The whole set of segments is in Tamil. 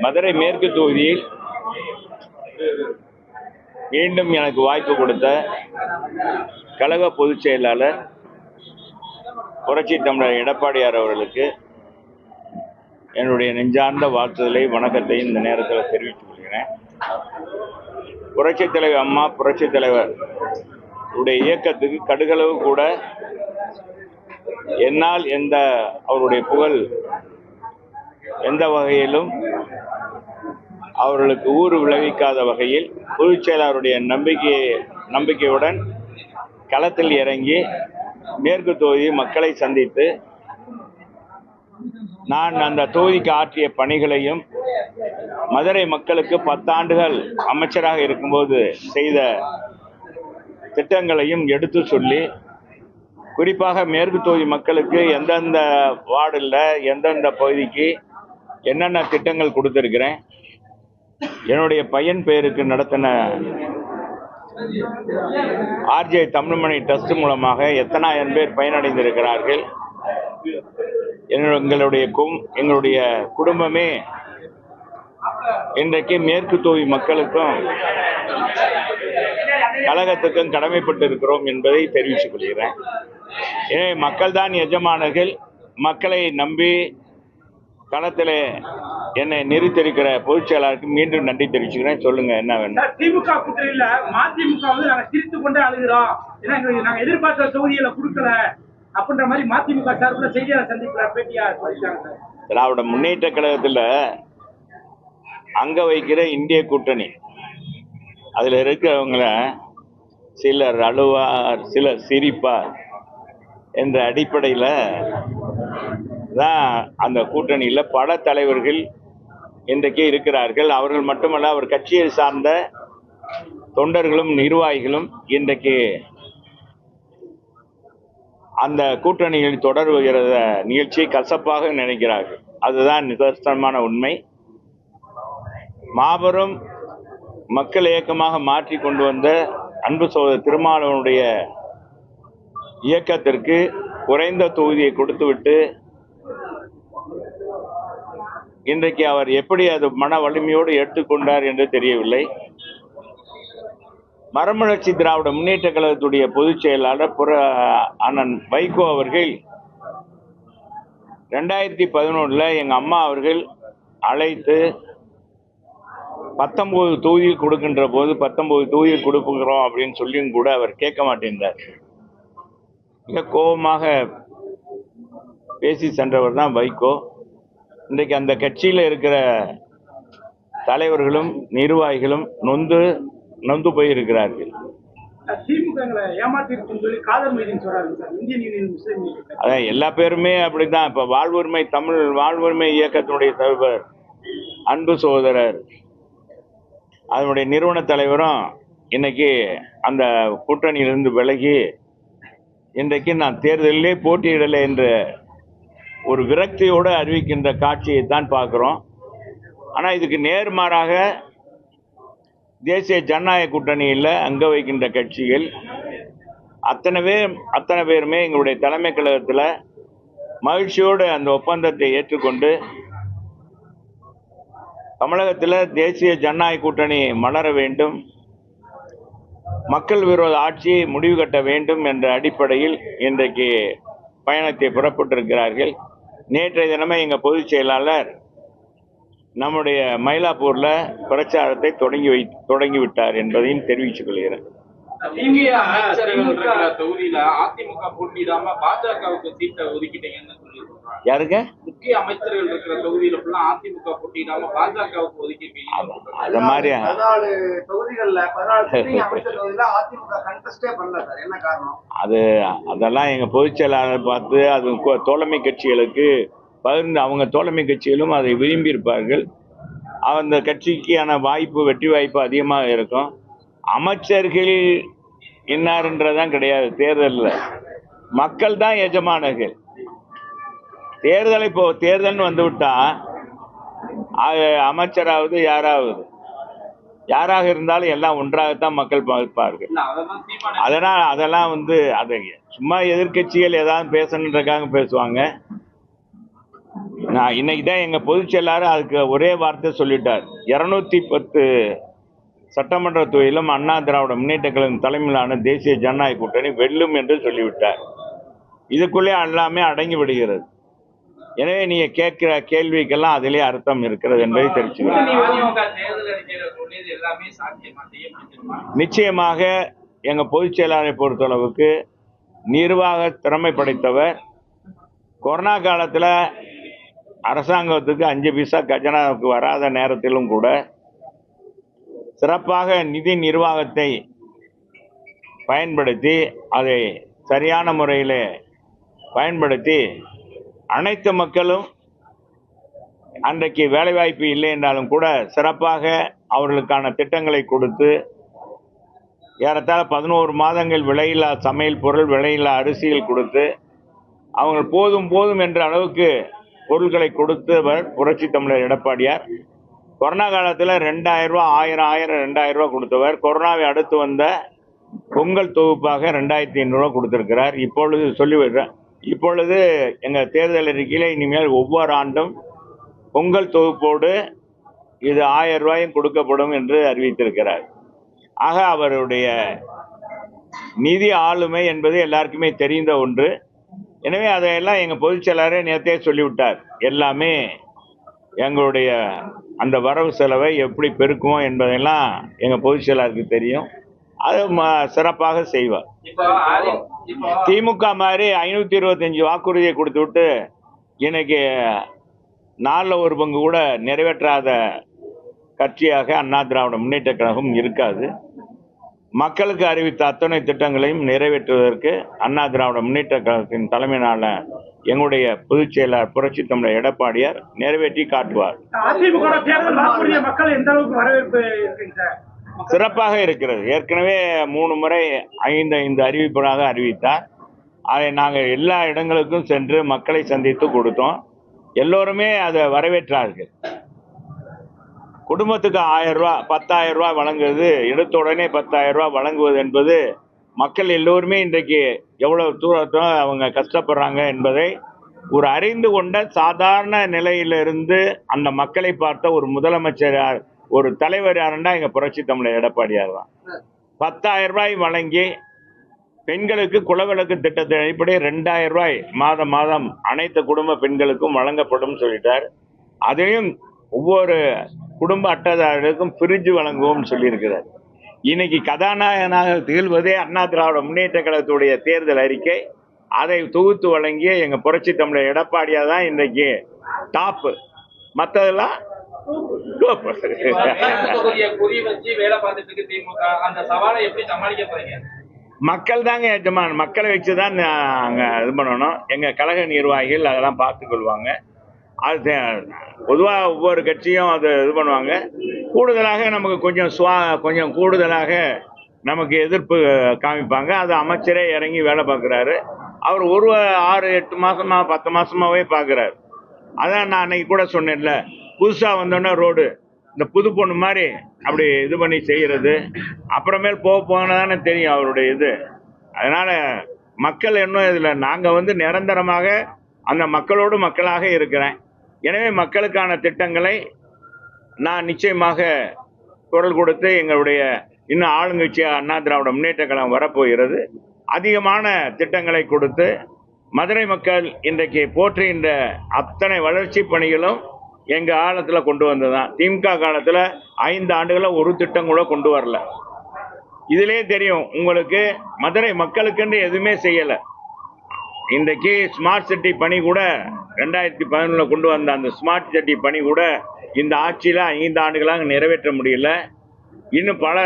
மதுரை மேற்கு தொகுதியில் மீண்டும் எனக்கு வாய்ப்பு கொடுத்த கழக பொதுச் செயலாளர் புரட்சி தமிழர் எடப்பாடியார் அவர்களுக்கு என்னுடைய நெஞ்சார்ந்த வாழ்த்துதலை வணக்கத்தையும் இந்த நேரத்தில் தெரிவித்துக் கொள்கிறேன். புரட்சி தலைவர் அம்மா புரட்சி தலைவர் உடைய இயக்கத்துக்கு கடுகளவு கூட என்னால் எந்த அவருடைய புகழ் எந்த வகையிலும் அவர்களுக்கு ஊறு விளைவிக்காத வகையில் பொதுச் செயலாளருடைய நம்பிக்கையுடன் களத்தில் இறங்கி மேற்கு தொகுதி மக்களை சந்தித்து நான் அந்த தொகுதிக்கு ஆற்றிய பணிகளையும் மதுரை மக்களுக்கு 10 ஆண்டுகள் அமைச்சராக இருக்கும்போது செய்த திட்டங்களையும் எடுத்து சொல்லி, குறிப்பாக மேற்கு தொகுதி மக்களுக்கு எந்தெந்த வார்டில் எந்தெந்த பகுதிக்கு என்னென்ன திட்டங்கள் கொடுத்திருக்கிறேன், என்னுடைய பையன் பெயருக்கு நடத்தின ஆர்ஜே தமிழ்மணி ட்ரஸ்ட் மூலமாக எத்தனாயிரம் பேர் பயனடைந்திருக்கிறார்கள், எங்களுடைய குடும்பமே இன்றைக்கு மேற்கு தொகுதி மக்களுக்கும் கழகத்துக்கும் கடமைப்பட்டு இருக்கிறோம் என்பதை தெரிவித்துக் கொள்கிறேன். எனவே மக்கள் தான் எஜமானர்கள். மக்களை நம்பி களத்தில் என்னை நிறுத்திருக்கிற பொதுச் செயலாளருக்கு மீண்டும் நன்றி தெரிவிச்சுக்கிறேன். சொல்லுங்க, என்ன வேணும்? திமுக கூட்டணியில மதிமுக வந்து நாங்க சிரித்து கொண்டே அழுகிறோம், ஏன்னா நாங்க எதிர்பார்த்த தொகுதிகளை கொடுக்கல அப்படின்ற மாதிரி மதிமுக சார்பில் செய்தியாளர் சந்திப்புல பேட்டியா சொல்லிட்டாங்க. திராவிட முன்னேற்ற கழகத்தில் அங்க வைக்கிற இந்திய கூட்டணி, அதுல இருக்கிறவங்கள சிலர் அழுவார் சிலர் சிரிப்பார் என்ற அடிப்படையில் தான் அந்த கூட்டணியில் பல தலைவர்கள் இன்றைக்கு இருக்கிறார்கள். அவர்கள் மட்டுமல்ல, அவர் கட்சியை சார்ந்த தொண்டர்களும் நிர்வாகிகளும் இன்றைக்கு அந்த கூட்டணியில் தொடர்கிற நிகழ்ச்சியை கசப்பாக நினைக்கிறார்கள். அதுதான் நிதர்சனமான உண்மை. மாபெரும் மக்கள் இயக்கமாக மாற்றி கொண்டு வந்த அன்பு சகோதரர் திருமாவளவனுடைய இயக்கத்திற்கு குறைந்த தொகுதியை கொடுத்துவிட்டு இன்றைக்கு அவர் எப்படி அது மன வலிமையோடு எடுத்துக்கொண்டார் என்று தெரியவில்லை. மறுமலர்ச்சி திராவிட முன்னேற்ற கழகத்துடைய பொதுச் செயலாளர் அண்ணன் வைகோ அவர்கள் 2011 எங்க அம்மா அவர்கள் அழைத்து 19 தொகுதியில் கொடுக்கின்ற போது 19 தொகுதியில் கொடுக்குறோம் அப்படின்னு சொல்லியும் கூட அவர் கேட்க மாட்டேன்றார். மிக கோபமாக பேசி சென்றவர் தான் வைகோ. இன்றைக்கு அந்த கட்சியில் இருக்கிற தலைவர்களும் நிர்வாகிகளும் நொந்து போயிருக்கிறார்கள். அதான் எல்லா பேருமே அப்படித்தான். இப்ப வாழ்வுரிமை இயக்கத்தினுடைய தலைவர் அன்பு சகோதரர் அதனுடைய நிறுவன தலைவரும் இன்னைக்கு அந்த கூட்டணியிலிருந்து விலகி இன்றைக்கு நான் தேர்தலிலே போட்டியிடலை என்ற ஒரு விரக்தியோடு அறிவிக்கின்ற காட்சியை தான் பார்க்கிறோம். ஆனால் இதுக்கு நேர்மாறாக தேசிய ஜனநாயக கூட்டணியில் அங்க வைக்கின்ற கட்சிகள் அத்தனை பேருமே எங்களுடைய தலைமை கழகத்தில் மகிழ்ச்சியோடு அந்த ஒப்பந்தத்தை ஏற்றுக்கொண்டு தமிழகத்தில் தேசிய ஜனநாயக கூட்டணி மலர வேண்டும், மக்கள் விரோத ஆட்சியை முடிவு கட்ட வேண்டும் என்ற அடிப்படையில் இன்றைக்கு பயணத்தை புறப்பட்டிருக்கிறார்கள். நேற்றைய தினமே எங்கள் பொதுச் செயலாளர் நம்முடைய மயிலாப்பூர்ல பிரச்சாரத்தை தொடங்கி விட்டார் என்பதையும் தெரிவித்துக் கொள்கிறேன். தொகுதியில அதிமுக போட்டியிடாம பாஜகவுக்கு சீட்டை ஒதுக்கிட்டீங்கன்னு சொல்லி சொல்றாங்க. யாருங்க? முக்கிய அமைச்சர்கள் இருக்கிற தொகுதியில ஃபுல்லா அதிமுக போட்டியிடாம பாஜகவுக்கு ஒதுக்கிட்டீங்க. அது மாதிரி 14 தொகுதிகள்ல 14 அமைச்சர் தொகுதியில அதிமுக கண்டெஸ்டே பண்ணல சார். என்ன காரணம்? அதெல்லாம் எங்க பொதுச் செயலாளர் பார்த்து அது தோழமை கட்சிகளுக்கு பகிர்ந்து அவங்க தோழமை கட்சிகளும் அதை விரும்பி இருப்பார்கள். அந்த கட்சிக்கான வெற்றி வாய்ப்பு அதிகமாக இருக்கும். அமைச்சர்கள் இன்னார்ன்றதான் கிடையாது. தேர்தலில் மக்கள் தான் எஜமானர்கள். தேர்தல் வந்து விட்டா அமைச்சராவது யாராக இருந்தாலும் எல்லாம் ஒன்றாகத்தான் மக்கள் பார்ப்பார்கள். அதெல்லாம் அதை சும்மா எதிர்கட்சிகள் ஏதாவது பேசணுன்றக்காக பேசுவாங்க. நான் இன்னைக்கு தான் எங்கள் பொதுச் செயலாளர் அதுக்கு ஒரே வார்த்தை சொல்லிட்டார். 210 சட்டமன்ற தொகுதியிலும் அண்ணா திராவிட முன்னேற்ற கழகம் தலைமையிலான தேசிய ஜனநாயக கூட்டணி வெல்லும் என்று சொல்லிவிட்டார். இதுக்குள்ளே எல்லாமே அடங்கி விடுகிறது. எனவே நீங்க கேட்கிற கேள்விக்கெல்லாம் அதிலே அர்த்தம் இருக்கிறது என்பதை தெரிவிச்சுக்கிறேன். நிச்சயமாக எங்க பொதுச் செயலாளரை பொறுத்தளவுக்கு நிர்வாக திறமை படைத்தவர். கொரோனா காலத்தில் அரசாங்கத்துக்கு 5 பைசா கஜனாவுக்கு வராத நேரத்திலும் கூட சிறப்பாக நிதி நிர்வாகத்தை பயன்படுத்தி அதை சரியான முறையில் பயன்படுத்தி அனைத்து மக்களும் அன்றைக்கு வேலைவாய்ப்பு இல்லை என்றாலும் கூட சிறப்பாக அவர்களுக்கான திட்டங்களை கொடுத்து ஏறத்தாழ 11 மாதங்கள் விலையில்லா சமையல் பொருள், விலையில்லா அரிசிகள் கொடுத்து அவங்க போதும் போதும் என்ற அளவுக்கு பொருட்களை கொடுத்தவர் புரட்சி தமிழர் எடப்பாடியார். கொரோனா காலத்தில் 2000 ரூபா 1000 2000 ரூபா கொடுத்தவர். கொரோனாவை அடுத்து வந்த பொங்கல் தொகுப்பாக 2500 ரூபா கொடுத்திருக்கிறார். இப்பொழுது சொல்லிவிடுறேன், இப்பொழுது எங்கள் தேர்தல் அறிக்கையில் இனிமேல் ஒவ்வொரு ஆண்டும் பொங்கல் தொகுப்போடு இது 1000 ரூபாயும் கொடுக்கப்படும் என்று அறிவித்திருக்கிறார். ஆக அவருடைய நிதி ஆளுமை என்பது எல்லாருக்குமே தெரிந்த ஒன்று. எனவே அதையெல்லாம் எங்கள் பொதுச் செயலாளரே நேற்றே சொல்லிவிட்டார். எல்லாமே எங்களுடைய அந்த வரவு செலவை எப்படி பெருக்குவோம் என்பதெல்லாம் எங்கள் பொதுச் செயலாளருக்கு தெரியும். அது சிறப்பாக செய்வார். திமுக மாதிரி 525 வாக்குறுதியை கொடுத்து விட்டு இன்னைக்கு 4 பங்கு கூட நிறைவேற்றாத கட்சியாக அண்ணா திராவிட முன்னேற்ற கழகம் இருக்காது. மக்களுக்கு அறிவித்த அத்தனை திட்டங்களையும் நிறைவேற்றுவதற்கு அண்ணா திராவிட முன்னேற்ற கழகத்தின் தலைமையிலான எங்களுடைய பொதுச் செயலாளர் புரட்சி தமிழர் எடப்பாடியார் நிறைவேற்றி காட்டுவார். சிறப்பாக இருக்கிறது. ஏற்கனவே 3 முறை 5 அறிவிப்புகளாக அறிவித்தார். அதை நாங்கள் எல்லா இடங்களுக்கும் சென்று மக்களை சந்தித்து கொடுத்தோம். எல்லோருமே அதை வரவேற்றார்கள். குடும்பத்துக்கு 1000 ரூபா 10,000 ரூபா வழங்குவது, எடுத்த உடனே 10,000 ரூபா வழங்குவது என்பது மக்கள் எல்லோருமே இன்றைக்கு எவ்வளவு தூரத்தில் அவங்க கஷ்டப்படுறாங்க என்பதை ஒரு அறிந்து கொண்ட சாதாரண நிலையிலிருந்து அந்த மக்களை பார்த்த ஒரு முதலமைச்சர், ஒரு தலைவர் யாருன்னா எங்க புரட்சி தமிழர் எடப்பாடியார் தான். 10,000 ரூபாய் வழங்கி பெண்களுக்கு குலவிளக்கு திட்டத்தின் அடிப்படையில் 2000 ரூபாய் மாதம் அனைத்து குடும்ப பெண்களுக்கும் வழங்கப்படும் சொல்லிட்டார். அதையும் ஒவ்வொரு குடும்ப அட்டைதாரர்களுக்கும் ஃப்ரிட்ஜ் வழங்குவோம் சொல்லியிருக்கிறார். இன்னைக்கு கதாநாயகனாக திகழ்வதே அண்ணா திராவிட முன்னேற்ற கழகத்துடைய தேர்தல் அறிக்கை. அதை தொகுத்து வழங்கிய எங்க புரட்சி தமிழர் எடப்பாடியார் தான் இன்றைக்கு டாப். மற்றதெல்லாம் மக்கள் தாங்க எஜமான். மக்களை வச்சுதான் நாங்க இது பண்ணணும். எங்க கழக நிர்வாகிகள் அதெல்லாம் பார்த்து கொள்வாங்க. அது பொதுவாக ஒவ்வொரு கட்சியும் அதை இது பண்ணுவாங்க. கூடுதலாக நமக்கு கொஞ்சம் கூடுதலாக நமக்கு எதிர்ப்பு காமிப்பாங்க. அது அமைச்சரே இறங்கி வேலை பார்க்குறாரு. அவர் 6-8 மாசமா 10 மாசமாவே பார்க்குறாரு. அதான் நான் அன்னைக்கு கூட சொன்னேன்ல, புதுசாக வந்தோன்னே ரோடு இந்த புது பொண்ணு மாதிரி அப்படி இது பண்ணி செய்கிறது. அப்புறமேல் போகணும் தானே தெரியும் அவருடைய இது. அதனால மக்கள் இன்னும் இதில் நாங்கள் நிரந்தரமாக அந்த மக்களோடு மக்களாக இருக்கிறேன். எனவே மக்களுக்கான திட்டங்களை நான் நிச்சயமாக குரல் கொடுத்து எங்களுடைய இன்னும் ஆளுங்கட்சியாக அண்ணா திராவிட முன்னேற்ற கழகம் வரப்போகிறது. அதிகமான திட்டங்களை கொடுத்து மதுரை மக்கள் இன்றைக்கு போற்றுகின்ற அத்தனை வளர்ச்சி பணிகளும் எங்கள் காலத்தில் கொண்டு வந்ததுதான். திமுக காலத்தில் 5 ஆண்டுகளில் ஒரு திட்டம் கூட கொண்டு வரல. இதிலே தெரியும் உங்களுக்கு, மதுரை மக்களுக்கென்று எதுவுமே செய்யலை. இன்றைக்கு ஸ்மார்ட் சிட்டி பணி கூட 2011 கொண்டு வந்த அந்த ஸ்மார்ட் சிட்டி பணி கூட இந்த ஆட்சியில் 5 ஆண்டுகளாக நிறைவேற்ற முடியல. இன்னும் பல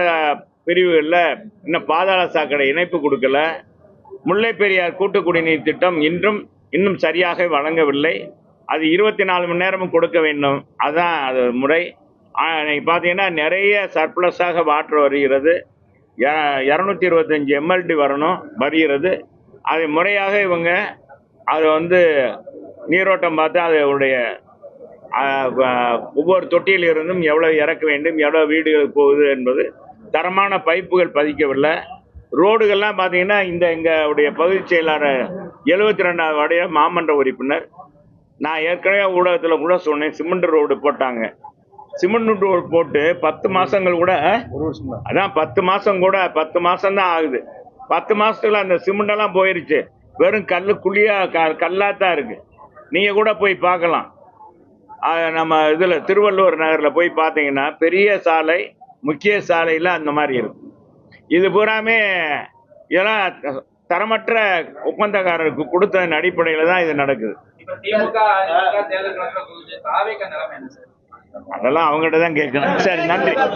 பிரிவுகளில் இன்னும் பாதாள சாக்கடை இணைப்பு கொடுக்கல. முல்லை பெரியார் கூட்டு குடிநீர் திட்டம் இன்னும் சரியாக வழங்கவில்லை. அது 24 மணி நேரமும் கொடுக்க வேண்டும். அதுதான் அது முறை. பார்த்தீங்கன்னா நிறைய சர்ப்ளஸாக வாட்டர் வருகிறது. 225 MLD வருகிறது. அதை முறையாக இவங்க அதை நீரோட்டம் பார்த்து அதனுடைய ஒவ்வொரு தொட்டியிலிருந்தும் எவ்வளவு இறக்க வேண்டும், எவ்வளவு வீடுகளுக்கு போகுது என்பது தரமான பைப்புகள் பதிக்கவில்லை. ரோடுகள்லாம் பார்த்தீங்கன்னா எங்களுடைய பகுதி செயலாளர் 72வது வார்டு மாமன்ற உறுப்பினர் நான் ஏற்கனவே ஊடகத்தில் கூட சொன்னேன், சிமெண்ட் ரோடு போட்டாங்க. சிமெண்ட் ரோடு போட்டு 10 மாசங்கள் கூட, அதான் 10 மாசம் கூட, 10 மாசம் தான் ஆகுது. 10 மாசத்துல அந்த சிமெண்ட் எல்லாம் போயிருச்சு. வெறும் குழியா கல்லா தான் இருக்கு. நீங்க கூட போய் பார்க்கலாம். நம்ம இதுல திருவள்ளுவர் நகர்ல போய் பார்த்தீங்கன்னா பெரிய சாலை, முக்கிய சாலையில அந்த மாதிரி இருக்கும். இது பூராமே இதெல்லாம் தரமற்ற ஒப்பந்தக்காரருக்கு கொடுத்ததன் அடிப்படையில தான் இது நடக்குது. இப்ப திமுக தேர்தல் நிலைமை என்ன சார்? அதெல்லாம் அவங்ககிட்ட தான் கேட்கணும். சரி, நன்றி.